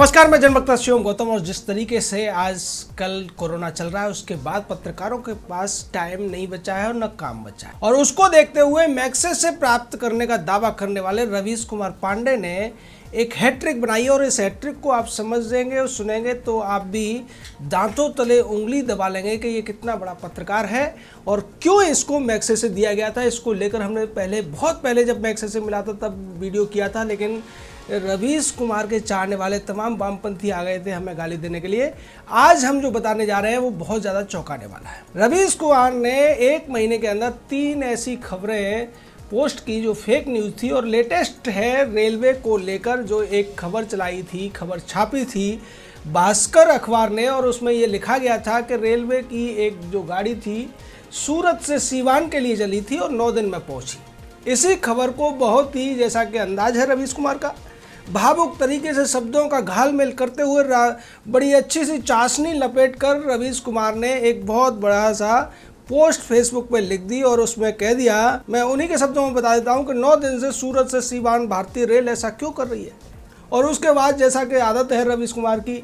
नमस्कार, मैं जनभक्त शिवम गौतम। और जिस तरीके से आज कल कोरोना चल रहा है उसके बाद पत्रकारों के पास टाइम नहीं बचा है और न काम बचा है, और उसको देखते हुए मैग्सेसे से प्राप्त करने का दावा करने वाले रवीश कुमार पांडे ने एक हैट्रिक बनाई। और इस हैट्रिक को आप समझ लेंगे और सुनेंगे तो आप भी दांतों तले उंगली दबा लेंगे कि ये कितना बड़ा पत्रकार है और क्यों इसको मैग्सेसे से दिया गया था। इसको लेकर हमने बहुत पहले जब मैग्सेसे से मिला था तब वीडियो किया था, लेकिन रवीश कुमार के चाहने वाले तमाम वामपंथी आ गए थे हमें गाली देने के लिए। आज हम जो बताने जा रहे हैं वो बहुत ज़्यादा चौंकाने वाला है। रवीश कुमार ने एक महीने के अंदर 3 ऐसी खबरें पोस्ट की जो फेक न्यूज़ थी, और लेटेस्ट है रेलवे को लेकर जो एक खबर चलाई थी, खबर छापी थी भास्कर अखबार ने, और उसमें ये लिखा गया था कि रेलवे की एक जो गाड़ी थी सूरत से सीवान के लिए चली थी और 9 दिन में पहुंची। इसी खबर को बहुत ही, जैसा कि अंदाज है रवीश कुमार का, भावुक तरीके से शब्दों का घालमेल करते हुए बड़ी अच्छी सी चाशनी लपेट कर रवीश कुमार ने एक बहुत बड़ा सा पोस्ट फेसबुक पे लिख दी और उसमें कह दिया, मैं उन्हीं के शब्दों में बता देता हूं कि 9 दिन से सूरत से सीवान भारतीय रेल ऐसा क्यों कर रही है। और उसके बाद जैसा कि आदत है रवीश कुमार की,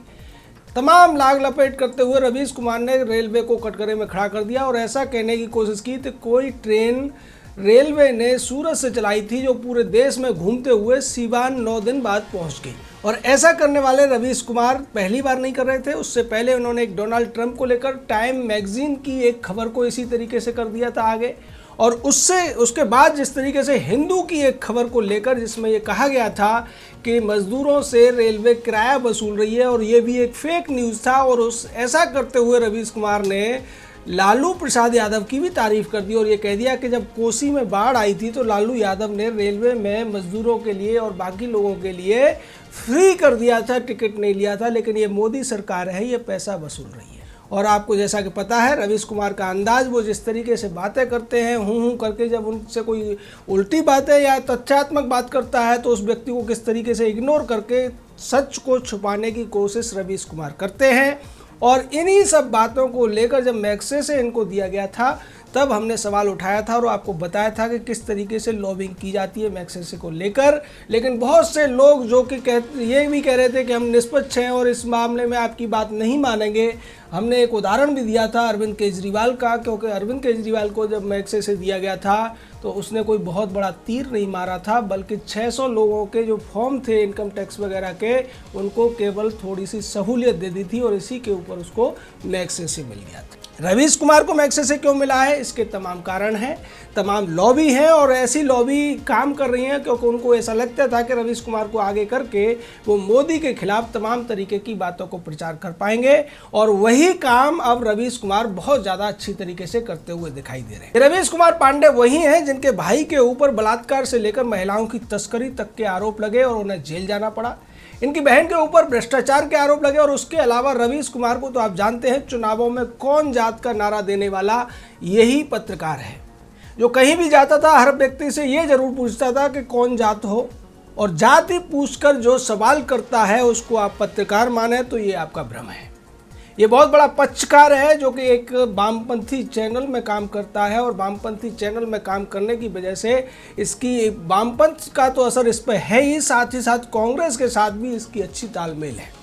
तमाम लाग लपेट करते हुए रवीश कुमार ने रेलवे को कटघरे में खड़ा कर दिया और ऐसा कहने की कोशिश की कि कोई ट्रेन रेलवे ने सूरत से चलाई थी जो पूरे देश में घूमते हुए सीवान 9 दिन बाद पहुंच गई। और ऐसा करने वाले रवीश कुमार पहली बार नहीं कर रहे थे। उससे पहले उन्होंने एक डोनाल्ड ट्रंप को लेकर टाइम मैगजीन की एक खबर को इसी तरीके से कर दिया था आगे, और उसके बाद जिस तरीके से हिंदू की एक खबर को लेकर जिसमें ये कहा गया था कि मजदूरों से रेलवे किराया वसूल रही है, और ये भी एक फेक न्यूज़ था। और ऐसा करते हुए रवीश कुमार ने लालू प्रसाद यादव की भी तारीफ कर दी और ये कह दिया कि जब कोसी में बाढ़ आई थी तो लालू यादव ने रेलवे में मजदूरों के लिए और बाकी लोगों के लिए फ्री कर दिया था, टिकट नहीं लिया था, लेकिन ये मोदी सरकार है, ये पैसा वसूल रही है। और आपको जैसा कि पता है रवीश कुमार का अंदाज, वो जिस तरीके से बातें करते हैं हूँ करके, जब उनसे कोई उल्टी बातें या तथ्यात्मक बात करता है तो उस व्यक्ति को किस तरीके से इग्नोर करके सच को छुपाने की कोशिश रवीश कुमार करते हैं। और इन्हीं सब बातों को लेकर जब मैग्सेसे से इनको दिया गया था तब हमने सवाल उठाया था और आपको बताया था कि किस तरीके से लॉबिंग की जाती है मैग्सेसे को लेकर। लेकिन बहुत से लोग जो कि ये भी कह रहे थे कि हम निष्पक्ष हैं और इस मामले में आपकी बात नहीं मानेंगे। हमने एक उदाहरण भी दिया था अरविंद केजरीवाल का, क्योंकि अरविंद केजरीवाल को जब मैग्सेसे दिया गया था तो उसने कोई बहुत बड़ा तीर नहीं मारा था, बल्कि 600 लोगों के जो फॉर्म थे इनकम टैक्स वगैरह के, उनको केवल थोड़ी सी सहूलियत दे दी थी और इसी के ऊपर उसको मैग्सेसे मिल गया था। रवीश कुमार को मैग्सेसे क्यों मिला है, इसके तमाम कारण हैं, तमाम लॉबी हैं, और ऐसी लॉबी काम कर रही हैं क्योंकि उनको ऐसा लगता था कि रवीश कुमार को आगे करके वो मोदी के खिलाफ तमाम तरीके की बातों को प्रचार कर पाएंगे। और वही काम अब रवीश कुमार बहुत ज़्यादा अच्छी तरीके से करते हुए दिखाई दे रहे हैं। रवीश कुमार पांडे वही हैं जिनके भाई के ऊपर बलात्कार से लेकर महिलाओं की तस्करी तक के आरोप लगे और उन्हें जेल जाना पड़ा। इनकी बहन के ऊपर भ्रष्टाचार के आरोप लगे, और उसके अलावा रवीश कुमार को तो आप जानते हैं चुनावों में कौन जात का नारा देने वाला यही पत्रकार है, जो कहीं भी जाता था हर व्यक्ति से ये जरूर पूछता था कि कौन जात हो, और जाति पूछकर जो सवाल करता है उसको आप पत्रकार माने तो ये आपका भ्रम है। ये बहुत बड़ा पक्षकार है जो कि एक वामपंथी चैनल में काम करता है, और वामपंथी चैनल में काम करने की वजह से इसकी वामपंथ का तो असर इस पर है ही साथ कांग्रेस के साथ भी इसकी अच्छी तालमेल है।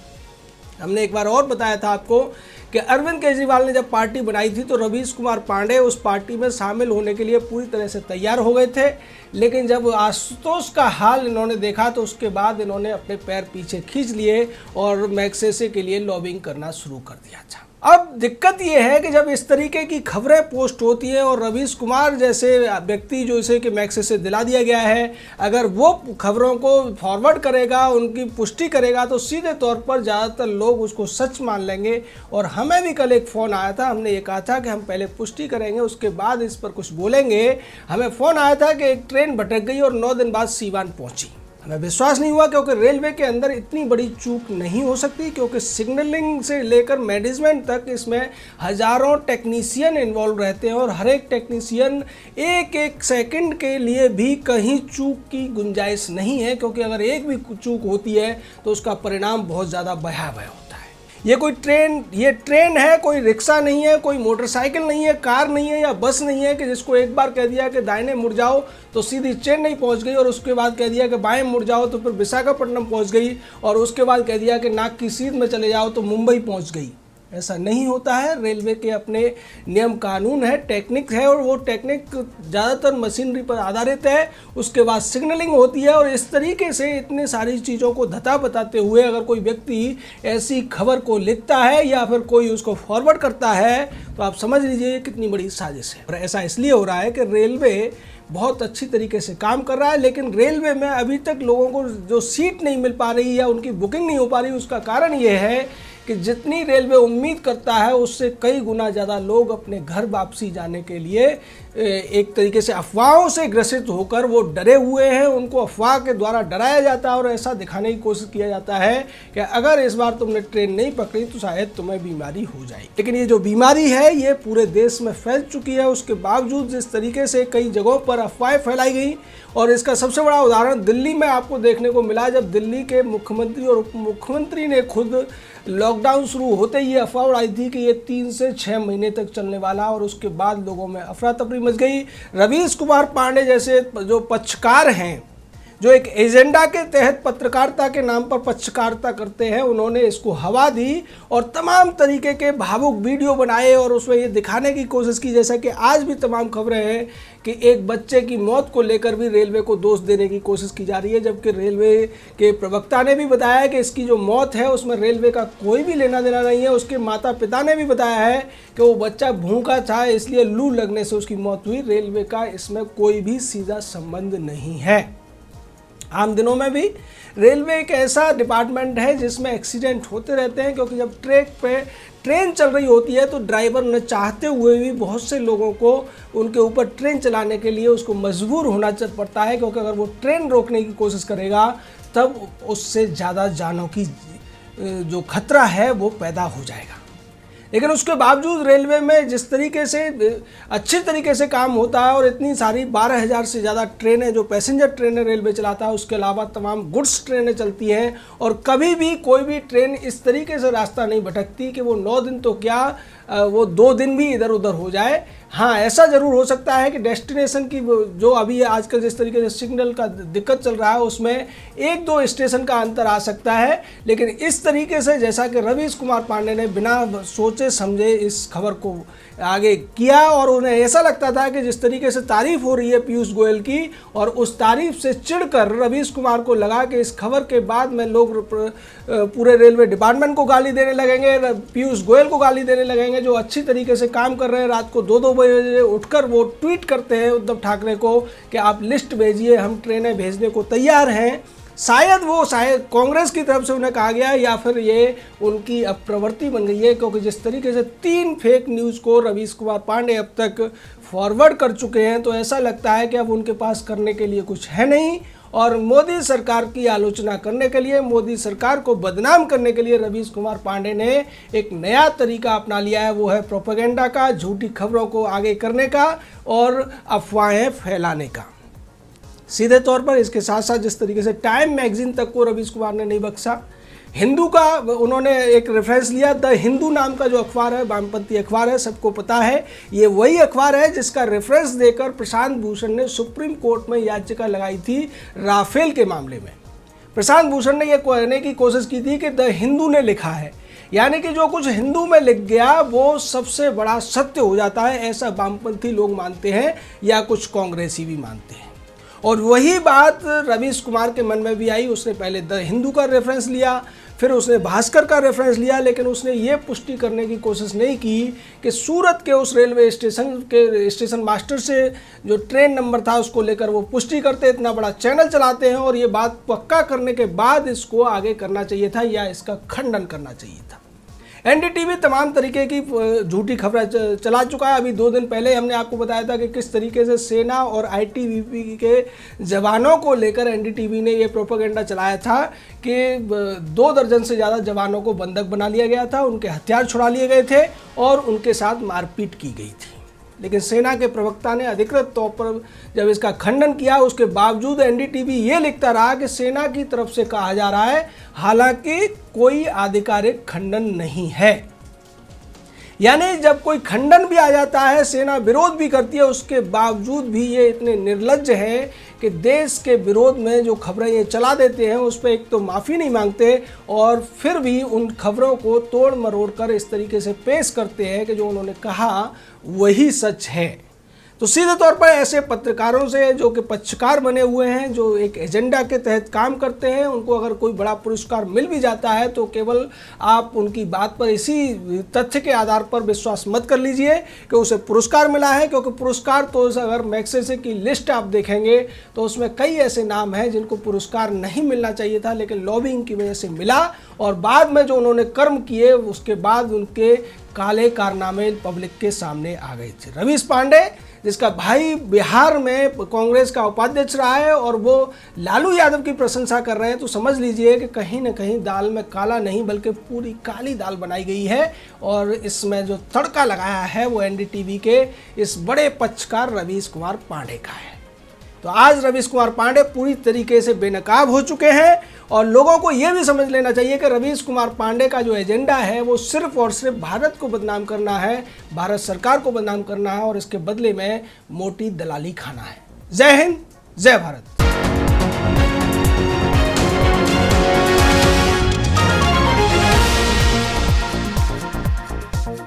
हमने एक बार और बताया था आपको कि अरविंद केजरीवाल ने जब पार्टी बनाई थी तो रवीश कुमार पांडे उस पार्टी में शामिल होने के लिए पूरी तरह से तैयार हो गए थे, लेकिन जब आशुतोष का हाल इन्होंने देखा तो उसके बाद इन्होंने अपने पैर पीछे खींच लिए और मैग्सेसे के लिए लॉबिंग करना शुरू कर दिया था। अब दिक्कत ये है कि जब इस तरीके की खबरें पोस्ट होती हैं और रवीश कुमार जैसे व्यक्ति जो इसे कि मैग्सेसे दिला दिया गया है, अगर वो खबरों को फॉरवर्ड करेगा, उनकी पुष्टि करेगा, तो सीधे तौर पर ज़्यादातर लोग उसको सच मान लेंगे। और हमें भी कल एक फ़ोन आया था, हमने ये कहा था कि हम पहले पुष्टि करेंगे उसके बाद इस पर कुछ बोलेंगे। हमें फ़ोन आया था कि एक ट्रेन भटक गई और 9 दिन बाद सीवान पहुँची। हमें विश्वास नहीं हुआ क्योंकि रेलवे के अंदर इतनी बड़ी चूक नहीं हो सकती, क्योंकि सिग्नलिंग से लेकर मैनेजमेंट तक इसमें हज़ारों टेक्नीशियन इन्वॉल्व रहते हैं और हर एक टेक्नीशियन एक एक सेकंड के लिए भी कहीं चूक की गुंजाइश नहीं है, क्योंकि अगर एक भी चूक होती है तो उसका परिणाम बहुत ज़्यादा भयावह होता है। ये ट्रेन है, कोई रिक्शा नहीं है, कोई मोटरसाइकिल नहीं है, कार नहीं है या बस नहीं है कि जिसको एक बार कह दिया कि दाहिने मुड़ जाओ तो सीधी चेन्नई पहुंच गई, और उसके बाद कह दिया कि बाएं मुड़ जाओ तो फिर विशाखापट्टनम पहुंच गई, और उसके बाद कह दिया कि नाक की सीध में चले जाओ तो मुंबई पहुंच गई। ऐसा नहीं होता है। रेलवे के अपने नियम कानून है, टेक्निक है, और वो टेक्निक ज़्यादातर मशीनरी पर आधारित है। उसके बाद सिग्नलिंग होती है, और इस तरीके से इतने सारी चीज़ों को धता बताते हुए अगर कोई व्यक्ति ऐसी खबर को लिखता है या फिर कोई उसको फॉरवर्ड करता है तो आप समझ लीजिए कितनी बड़ी साजिश है। और ऐसा इसलिए हो रहा है कि रेलवे बहुत अच्छी तरीके से काम कर रहा है, लेकिन रेलवे में अभी तक लोगों को जो सीट नहीं मिल पा रही या उनकी बुकिंग नहीं हो पा रही, उसका कारण ये है कि जितनी रेलवे उम्मीद करता है उससे कई गुना ज़्यादा लोग अपने घर वापसी जाने के लिए एक तरीके से अफवाहों से ग्रसित होकर वो डरे हुए हैं। उनको अफवाह के द्वारा डराया जाता है और ऐसा दिखाने की कोशिश किया जाता है कि अगर इस बार तुमने ट्रेन नहीं पकड़ी तो शायद तुम्हें बीमारी हो जाए। लेकिन ये जो बीमारी है ये पूरे देश में फैल चुकी है। उसके बावजूद जिस तरीके से कई जगहों पर अफवाहें फैलाई गई, और इसका सबसे बड़ा उदाहरण दिल्ली में आपको देखने को मिला, जब दिल्ली के मुख्यमंत्री और उप मुख्यमंत्री ने खुद लॉकडाउन शुरू होते ही अफवाह उड़ाई थी कि ये 3 से 6 महीने तक चलने वाला, और उसके बाद लोगों में अफरा तफरी मच गई। रवीश कुमार पांडे जैसे जो पक्षकार हैं, जो एक एजेंडा के तहत पत्रकारिता के नाम पर पक्षकारिता करते हैं, उन्होंने इसको हवा दी और तमाम तरीके के भावुक वीडियो बनाए और उसमें ये दिखाने की कोशिश की, जैसा कि आज भी तमाम खबरें हैं कि एक बच्चे की मौत को लेकर भी रेलवे को दोष देने की कोशिश की जा रही है, जबकि रेलवे के प्रवक्ता ने भी बताया कि इसकी जो मौत है उसमें रेलवे का कोई भी लेना देना नहीं है। उसके माता पिता ने भी बताया है कि वो बच्चा भूखा था इसलिए लू लगने से उसकी मौत हुई। रेलवे का इसमें कोई भी सीधा संबंध नहीं है। आम दिनों में भी रेलवे एक ऐसा डिपार्टमेंट है जिसमें एक्सीडेंट होते रहते हैं, क्योंकि जब ट्रैक पे ट्रेन चल रही होती है तो ड्राइवर न चाहते हुए भी बहुत से लोगों को उनके ऊपर ट्रेन चलाने के लिए उसको मजबूर होना पड़ता है, क्योंकि अगर वो ट्रेन रोकने की कोशिश करेगा तब उससे ज़्यादा जानों की जो खतरा है वो पैदा हो जाएगा। लेकिन उसके बावजूद रेलवे में जिस तरीके से अच्छी तरीके से काम होता है और इतनी सारी 12,000 से ज़्यादा ट्रेनें जो पैसेंजर ट्रेनें रेलवे चलाता है, उसके अलावा तमाम गुड्स ट्रेनें चलती हैं, और कभी भी कोई भी ट्रेन इस तरीके से रास्ता नहीं भटकती कि वो 9 दिन तो क्या वो 2 दिन भी इधर उधर हो जाए। हाँ, ऐसा ज़रूर हो सकता है कि डेस्टिनेशन की जो अभी आजकल जिस तरीके से सिग्नल का दिक्कत चल रहा है उसमें 1-2 स्टेशन का अंतर आ सकता है, लेकिन इस तरीके से जैसा कि रवीश कुमार पांडे ने बिना सोचे समझे इस खबर को आगे किया, और उन्हें ऐसा लगता था कि जिस तरीके से तारीफ हो रही है पीयूष गोयल की, और उस तारीफ से चिढ़कर रवीश कुमार को लगा कि इस खबर के बाद में लोग पूरे रेलवे डिपार्टमेंट को गाली देने लगेंगे, पीयूष गोयल को गाली देने लगेंगे जो अच्छी तरीके से काम कर रहे हैं। रात को 2-2 बजे उठकर वो ट्वीट करते हैं उद्धव ठाकरे को कि आप लिस्ट भेजिए, हम ट्रेनें भेजने को तैयार हैं। शायद कांग्रेस की तरफ से उन्हें कहा गया, या फिर ये उनकी अब प्रवृत्ति बन गई है, क्योंकि जिस तरीके से 3 फेक न्यूज़ को रवीश कुमार पांडे अब तक फॉरवर्ड कर चुके हैं, तो ऐसा लगता है कि अब उनके पास करने के लिए कुछ है नहीं, और मोदी सरकार की आलोचना करने के लिए, मोदी सरकार को बदनाम करने के लिए रवीश कुमार पांडे ने एक नया तरीका अपना लिया है, वो है प्रोपेगेंडा का, झूठी खबरों को आगे करने का और अफवाहें फैलाने का। सीधे तौर पर इसके साथ साथ जिस तरीके से टाइम मैगजीन तक को रवीश कुमार ने नहीं बख्शा, हिंदू का उन्होंने एक रेफरेंस लिया। द हिंदू नाम का जो अखबार है, वामपंथी अखबार है, सबको पता है, ये वही अखबार है जिसका रेफरेंस देकर प्रशांत भूषण ने सुप्रीम कोर्ट में याचिका लगाई थी राफेल के मामले में। प्रशांत भूषण ने यह कहने की कोशिश की थी कि द हिंदू ने लिखा है, यानी कि जो कुछ हिंदू में लिख गया वो सबसे बड़ा सत्य हो जाता है, ऐसा वामपंथी लोग मानते हैं या कुछ कांग्रेसी भी मानते हैं। और वही बात रवीश कुमार के मन में भी आई। उसने पहले द हिंदू का रेफरेंस लिया, फिर उसने भास्कर का रेफरेंस लिया, लेकिन उसने ये पुष्टि करने की कोशिश नहीं की कि सूरत के उस रेलवे स्टेशन के स्टेशन मास्टर से जो ट्रेन नंबर था उसको लेकर वो पुष्टि करते। इतना बड़ा चैनल चलाते हैं और ये बात पक्का करने के बाद इसको आगे करना चाहिए था या इसका खंडन करना चाहिए था। एनडीटीवी तमाम तरीके की झूठी खबरें चला चुका है। अभी 2 दिन पहले हमने आपको बताया था कि किस तरीके से सेना और आईटीबीपी के जवानों को लेकर एनडीटीवी ने ये प्रोपेगेंडा चलाया था कि 2 दर्जन से ज़्यादा जवानों को बंधक बना लिया गया था, उनके हथियार छुड़ा लिए गए थे और उनके साथ मारपीट की गई थी। लेकिन सेना के प्रवक्ता ने अधिकृत तौर पर जब इसका खंडन किया, उसके बावजूद एनडीटीवी ये लिखता रहा कि सेना की तरफ से कहा जा रहा है, हालांकि कोई आधिकारिक खंडन नहीं है। यानी जब कोई खंडन भी आ जाता है, सेना विरोध भी करती है, उसके बावजूद भी ये इतने निर्लज्ज हैं कि देश के विरोध में जो खबरें ये चला देते हैं उस पर एक तो माफ़ी नहीं मांगते और फिर भी उन खबरों को तोड़ मरोड़ कर इस तरीके से पेश करते हैं कि जो उन्होंने कहा वही सच है। तो सीधे तौर पर ऐसे पत्रकारों से जो कि पक्षकार बने हुए हैं, जो एक एजेंडा के तहत काम करते हैं, उनको अगर कोई बड़ा पुरस्कार मिल भी जाता है तो केवल आप उनकी बात पर इसी तथ्य के आधार पर विश्वास मत कर लीजिए कि उसे पुरस्कार मिला है, क्योंकि पुरस्कार तो अगर मैग्सेसे की लिस्ट आप देखेंगे तो उसमें कई ऐसे नाम हैं जिनको पुरस्कार नहीं मिलना चाहिए था, लेकिन लॉबिंग की वजह से मिला और बाद में जो उन्होंने कर्म किए उसके बाद उनके काले कारनामे पब्लिक के सामने आ गए थे। रवीश पांडे, जिसका भाई बिहार में कांग्रेस का उपाध्यक्ष रहा है और वो लालू यादव की प्रशंसा कर रहे हैं, तो समझ लीजिए कि कहीं ना कहीं दाल में काला नहीं बल्कि पूरी काली दाल बनाई गई है और इसमें जो तड़का लगाया है वो एनडीटीवी के इस बड़े पक्षकार रवीश कुमार पांडे का है। तो आज रवीश कुमार पांडे पूरी तरीके से बेनकाब हो चुके हैं और लोगों को यह भी समझ लेना चाहिए कि रवीश कुमार पांडे का जो एजेंडा है वो सिर्फ और सिर्फ भारत को बदनाम करना है, भारत सरकार को बदनाम करना है और इसके बदले में मोटी दलाली खाना है। जय हिंद, जय भारत।